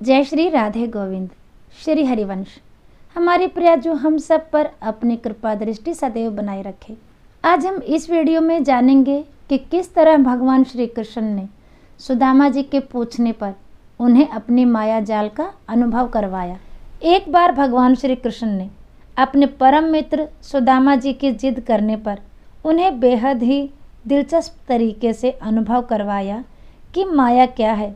जय श्री राधे गोविंद। श्री हरिवंश। हमारे प्रिया जो हम सब पर अपनी कृपा दृष्टि सदैव बनाए रखे। आज हम इस वीडियो में जानेंगे कि किस तरह भगवान श्री कृष्ण ने सुदामा जी के पूछने पर उन्हें अपनी माया जाल का अनुभव करवाया। एक बार भगवान श्री कृष्ण ने अपने परम मित्र सुदामा जी की जिद करने पर उन्हें बेहद ही दिलचस्प तरीके से अनुभव करवाया कि माया क्या है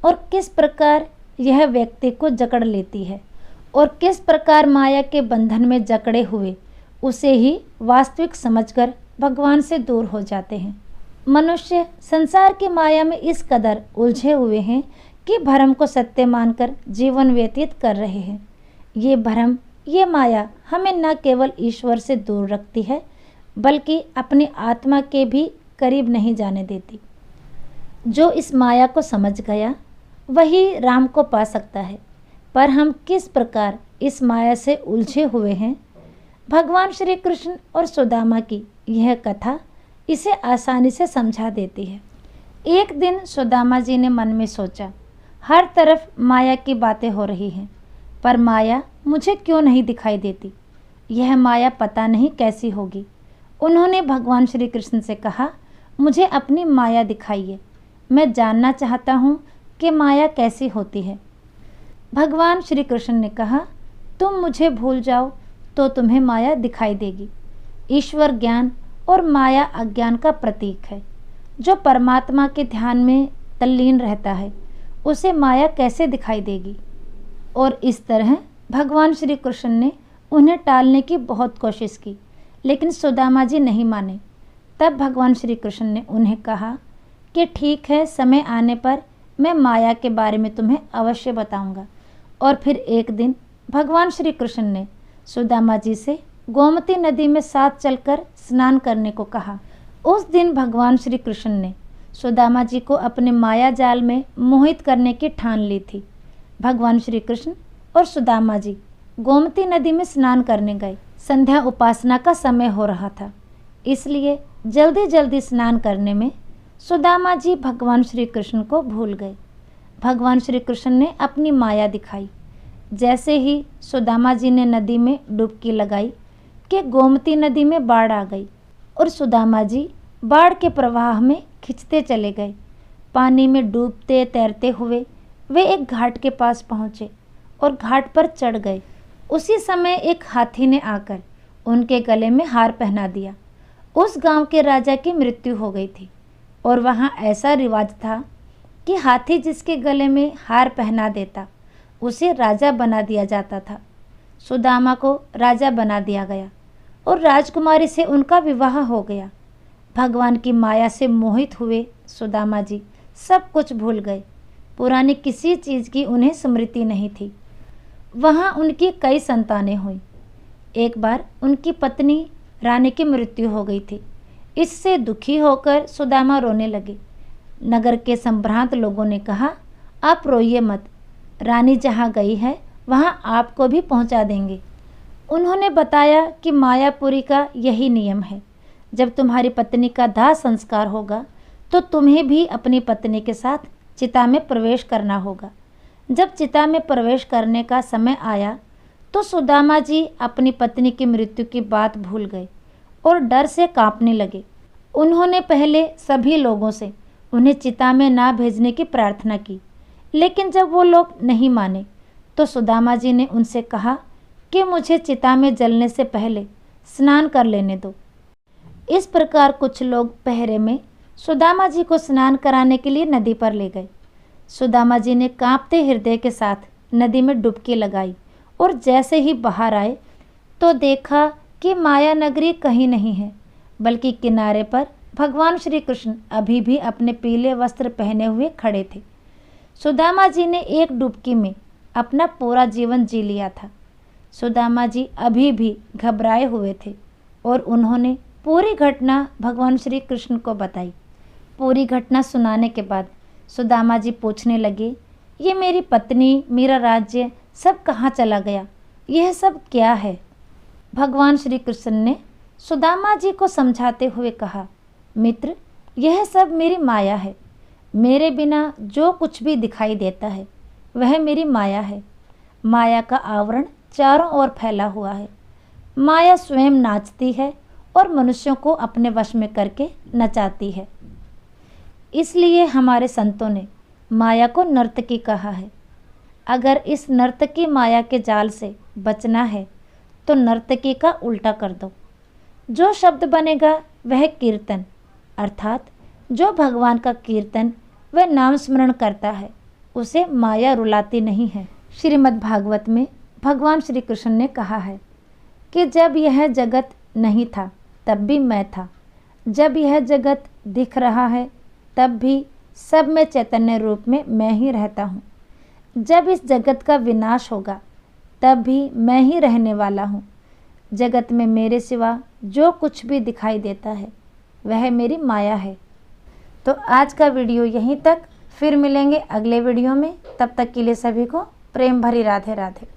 और किस प्रकार यह व्यक्ति को जकड़ लेती है और किस प्रकार माया के बंधन में जकड़े हुए उसे ही वास्तविक समझकर भगवान से दूर हो जाते हैं। मनुष्य संसार की माया में इस कदर उलझे हुए हैं कि भ्रम को सत्य मानकर जीवन व्यतीत कर रहे हैं। ये भ्रम, ये माया हमें न केवल ईश्वर से दूर रखती है बल्कि अपनी आत्मा के भी करीब नहीं जाने देती। जो इस माया को समझ गया वही राम को पा सकता है। पर हम किस प्रकार इस माया से उलझे हुए हैं, भगवान श्री कृष्ण और सुदामा की यह कथा इसे आसानी से समझा देती है। एक दिन सुदामा जी ने मन में सोचा, हर तरफ माया की बातें हो रही हैं, पर माया मुझे क्यों नहीं दिखाई देती? यह माया पता नहीं कैसी होगी। उन्होंने भगवान श्री कृष्ण से कहा, मुझे अपनी माया दिखाइए, मैं जानना चाहता हूँ कि माया कैसी होती है। भगवान श्री कृष्ण ने कहा, तुम मुझे भूल जाओ तो तुम्हें माया दिखाई देगी। ईश्वर ज्ञान और माया अज्ञान का प्रतीक है। जो परमात्मा के ध्यान में तल्लीन रहता है उसे माया कैसे दिखाई देगी? और इस तरह भगवान श्री कृष्ण ने उन्हें टालने की बहुत कोशिश की, लेकिन सुदामा जी नहीं माने। तब भगवान श्री कृष्ण ने उन्हें कहा कि ठीक है, समय आने पर मैं माया के बारे में तुम्हें अवश्य बताऊंगा। और फिर एक दिन भगवान श्री कृष्ण ने सुदामा जी से गोमती नदी में साथ चलकर स्नान करने को कहा। उस दिन भगवान श्री कृष्ण ने सुदामा जी को अपने माया जाल में मोहित करने की ठान ली थी। भगवान श्री कृष्ण और सुदामा जी गोमती नदी में स्नान करने गए। संध्या उपासना का समय हो रहा था, इसलिए जल्दी जल्दी स्नान करने में सुदामा जी भगवान श्री कृष्ण को भूल गए। भगवान श्री कृष्ण ने अपनी माया दिखाई। जैसे ही सुदामा जी ने नदी में डुबकी लगाई कि गोमती नदी में बाढ़ आ गई और सुदामा जी बाढ़ के प्रवाह में खिंचते चले गए। पानी में डूबते तैरते हुए वे एक घाट के पास पहुँचे और घाट पर चढ़ गए। उसी समय एक हाथी ने आकर उनके गले में हार पहना दिया। उस गांव के राजा की मृत्यु हो गई थी और वहाँ ऐसा रिवाज था कि हाथी जिसके गले में हार पहना देता उसे राजा बना दिया जाता था। सुदामा को राजा बना दिया गया और राजकुमारी से उनका विवाह हो गया। भगवान की माया से मोहित हुए सुदामा जी सब कुछ भूल गए। पुरानी किसी चीज़ की उन्हें स्मृति नहीं थी। वहाँ उनकी कई संतानें हुई। एक बार उनकी पत्नी रानी की मृत्यु हो गई थी। इससे दुखी होकर सुदामा रोने लगे। नगर के संभ्रांत लोगों ने कहा, आप रोइए मत, रानी जहाँ गई है वहाँ आपको भी पहुँचा देंगे। उन्होंने बताया कि मायापुरी का यही नियम है, जब तुम्हारी पत्नी का दाह संस्कार होगा तो तुम्हें भी अपनी पत्नी के साथ चिता में प्रवेश करना होगा। जब चिता में प्रवेश करने का समय आया तो सुदामा जी अपनी पत्नी की मृत्यु की बात भूल गए और डर से कांपने लगे। उन्होंने पहले सभी लोगों से उन्हें चिता में ना भेजने की प्रार्थना की, लेकिन जब वो लोग नहीं माने तो सुदामा जी ने उनसे कहा कि मुझे चिता में जलने से पहले स्नान कर लेने दो। इस प्रकार कुछ लोग पहरे में सुदामा जी को स्नान कराने के लिए नदी पर ले गए। सुदामा जी ने कांपते हृदय के साथ नदी में डुबकी लगाई और जैसे ही बाहर आए तो देखा कि माया नगरी कहीं नहीं है, बल्कि किनारे पर भगवान श्री कृष्ण अभी भी अपने पीले वस्त्र पहने हुए खड़े थे। सुदामा जी ने एक डुबकी में अपना पूरा जीवन जी लिया था। सुदामा जी अभी भी घबराए हुए थे और उन्होंने पूरी घटना भगवान श्री कृष्ण को बताई। पूरी घटना सुनाने के बाद सुदामा जी पूछने लगे, ये मेरी पत्नी, मेरा राज्य सब कहाँ चला गया? यह सब क्या है? भगवान श्री कृष्ण ने सुदामा जी को समझाते हुए कहा, मित्र, यह सब मेरी माया है। मेरे बिना जो कुछ भी दिखाई देता है वह मेरी माया है। माया का आवरण चारों ओर फैला हुआ है। माया स्वयं नाचती है और मनुष्यों को अपने वश में करके नचाती है। इसलिए हमारे संतों ने माया को नर्तकी कहा है। अगर इस नर्तकी माया के जाल से बचना है तो नर्तकी का उल्टा कर दो। जो शब्द बनेगा वह कीर्तन, अर्थात जो भगवान का कीर्तन व नाम स्मरण करता है उसे माया रुलाती नहीं है। श्रीमद् भागवत में भगवान श्री कृष्ण ने कहा है कि जब यह जगत नहीं था तब भी मैं था, जब यह जगत दिख रहा है तब भी सब में चैतन्य रूप में मैं ही रहता हूँ। जब इस जगत का विनाश होगा तब भी मैं ही रहने वाला हूँ। जगत में मेरे सिवा जो कुछ भी दिखाई देता है वह मेरी माया है। तो आज का वीडियो यहीं तक, फिर मिलेंगे अगले वीडियो में। तब तक के लिए सभी को प्रेम भरी राधे राधे।